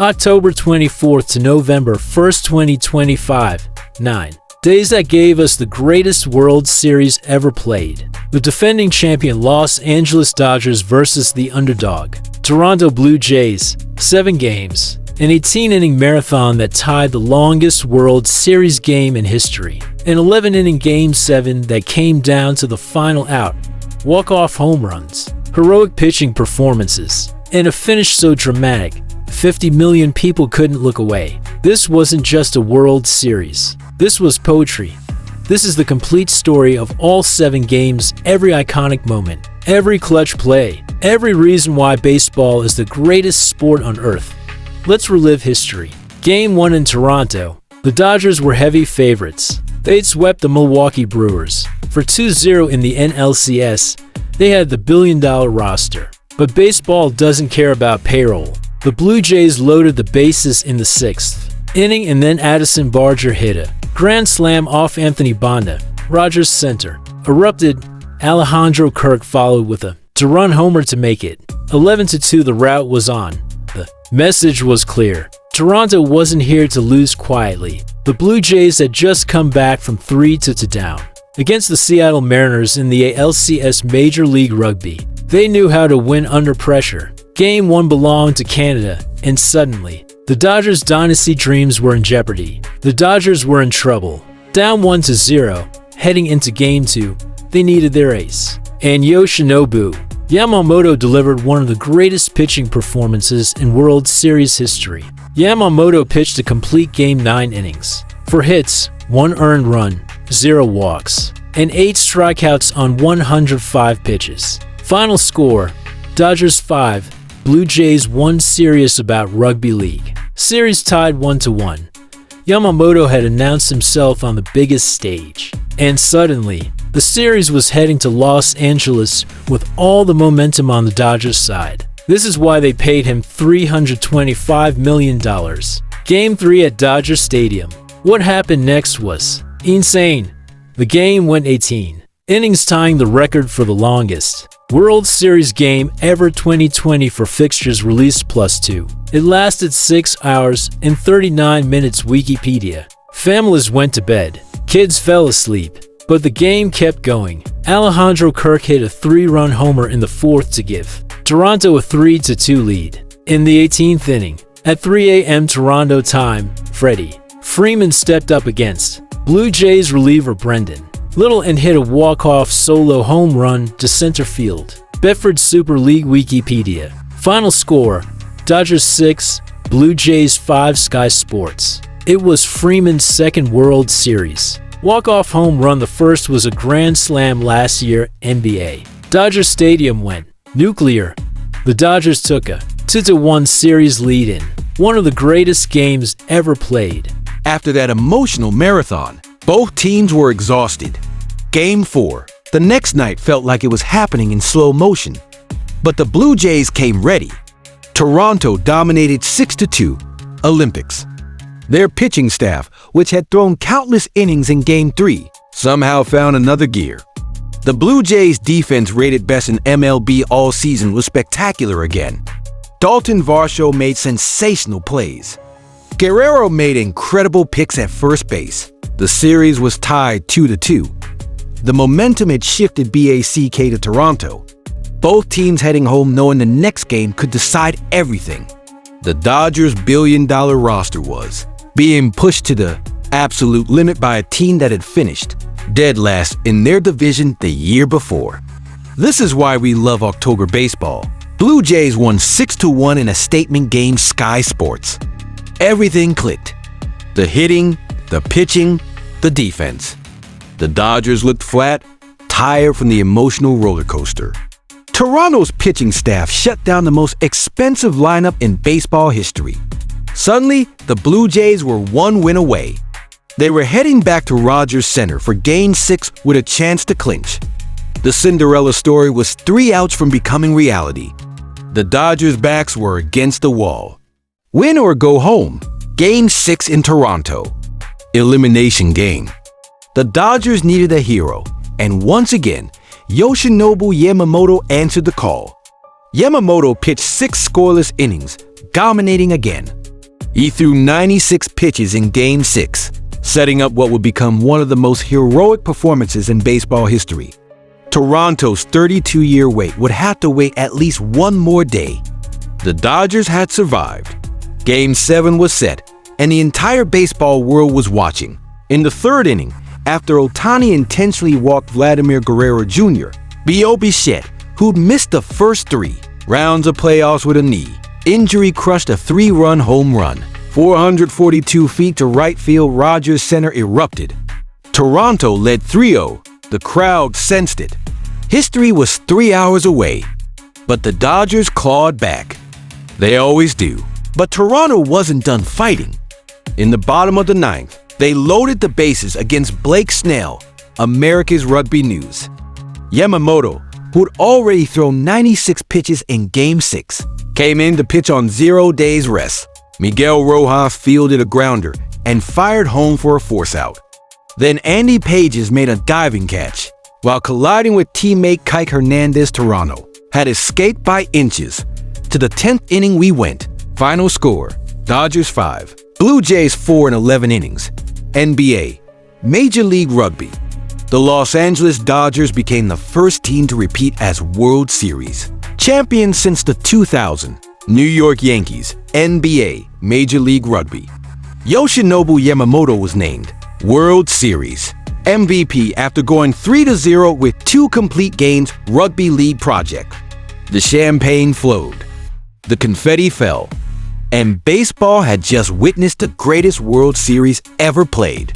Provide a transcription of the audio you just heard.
October 24th to November 1st, 2025. 9 days that gave us the greatest World Series ever played. The defending champion Los Angeles Dodgers versus the underdog Toronto Blue Jays. 7 games. An 18-inning marathon that tied the longest World Series game in history. An 11-inning Game 7 that came down to the final out. Walk-off home runs. Heroic pitching performances. And a finish so dramatic, 50 million people couldn't look away. This wasn't just a World Series. This was poetry. This is the complete story of all 7 games, every iconic moment, every clutch play, every reason why baseball is the greatest sport on earth. Let's relive history. Game 1 in Toronto. The Dodgers were heavy favorites. They'd swept the Milwaukee Brewers. For 2-0 in the NLCS, they had the billion-dollar roster. But baseball doesn't care about payroll. The Blue Jays loaded the bases in the 6th inning, and then Addison Barger hit a grand slam off Anthony Banda. Rogers center erupted. Alejandro Kirk followed with a two-run homer to make it 11-2. The rout was on. The message was clear. Toronto wasn't here to lose quietly. The Blue Jays had just come back from 3-2 down against the Seattle Mariners in the ALCS Major League Rugby. They knew how to win under pressure. Game 1 belonged to Canada, and suddenly, the Dodgers' dynasty dreams were in jeopardy. The Dodgers were in trouble. Down 1-0, heading into Game 2, they needed their ace. And Yoshinobu. Yamamoto delivered one of the greatest pitching performances in World Series history. Yamamoto pitched a complete game 9 innings. 4 hits, 1 earned run, 0 walks, and 8 strikeouts on 105 pitches. Final score, Dodgers 5, Blue Jays 1. Serious about rugby league. Series tied 1-1. Yamamoto had announced himself on the biggest stage. And suddenly, the series was heading to Los Angeles with all the momentum on the Dodgers side. This is why they paid him $325 million. Game 3 at Dodger Stadium. What happened next was insane. The game went 18 innings, tying the record for the longest World Series game ever. 2020 for fixtures released +2. It lasted 6 hours and 39 minutes. Wikipedia. Families went to bed. Kids fell asleep. But the game kept going. Alejandro Kirk hit a 3-run homer in the 4th to give Toronto a 3-2 lead. In the 18th inning, at 3 a.m. Toronto time, Freeman stepped up against Blue Jays reliever Brendan Little and hit a walk-off solo home run to center field. Bedford Super League. Wikipedia. Final score, Dodgers 6, Blue Jays 5. Sky Sports. It was Freeman's 2nd World Series walk-off home run. The first was a grand slam last year. NBA. Dodger Stadium went nuclear. The Dodgers took a 2-1 series lead in one of the greatest games ever played. After that emotional marathon, both teams were exhausted. Game 4. The next night felt like it was happening in slow motion. But the Blue Jays came ready. Toronto dominated 6-2. Olympics. Their pitching staff, which had thrown countless innings in Game 3, somehow found another gear. The Blue Jays' defense, rated best in MLB all season, was spectacular again. Dalton Varsho made sensational plays. Guerrero made incredible picks at first base. The series was tied 2-2. The momentum had shifted back to Toronto. Both teams heading home knowing the next game could decide everything. The Dodgers' billion-dollar roster was being pushed to the absolute limit by a team that had finished dead last in their division the year before. This is why we love October baseball. Blue Jays won 6-1 in a statement game. Sky Sports. Everything clicked. The hitting, the pitching, the defense. The Dodgers looked flat, tired from the emotional roller coaster. Toronto's pitching staff shut down the most expensive lineup in baseball history. Suddenly, the Blue Jays were 1 win away. They were heading back to Rogers Center for Game 6 with a chance to clinch. The Cinderella story was 3 outs from becoming reality. The Dodgers' backs were against the wall. Win or go home. Game 6 in Toronto. Elimination game. The Dodgers needed a hero, and once again, Yoshinobu Yamamoto answered the call. Yamamoto pitched 6 scoreless innings, dominating again. He threw 96 pitches in Game 6, setting up what would become one of the most heroic performances in baseball history. Toronto's 32-year wait would have to wait at least one more day. The Dodgers had survived. Game 7 was set, and the entire baseball world was watching. In the third inning, after Ohtani intentionally walked Vladimir Guerrero Jr., B.O. Bichette, who'd missed the first 3 rounds of playoffs with a knee injury, crushed a 3-run home run. 442 feet to right field, Rogers Center erupted. Toronto led 3-0. The crowd sensed it. History was 3 hours away, but the Dodgers clawed back. They always do. But Toronto wasn't done fighting. In the bottom of the 9th, they loaded the bases against Blake Snell, America's Rugby News. Yamamoto, who'd already thrown 96 pitches in Game 6, came in to pitch on 0 days rest. Miguel Rojas fielded a grounder and fired home for a force-out. Then Andy Pages made a diving catch, while colliding with teammate Kike Hernandez. Toronto had escaped by inches. To the 10th inning we went. Final score, Dodgers 5, Blue Jays 4 in 11 innings. NBA, Major League Rugby. The Los Angeles Dodgers became the first team to repeat as World Series champions since the 2000 New York Yankees. NBA, Major League Rugby. Yoshinobu Yamamoto was named World Series MVP after going 3-0 with 2 complete games. Rugby League project. The champagne flowed, the confetti fell, and baseball had just witnessed the greatest World Series ever played.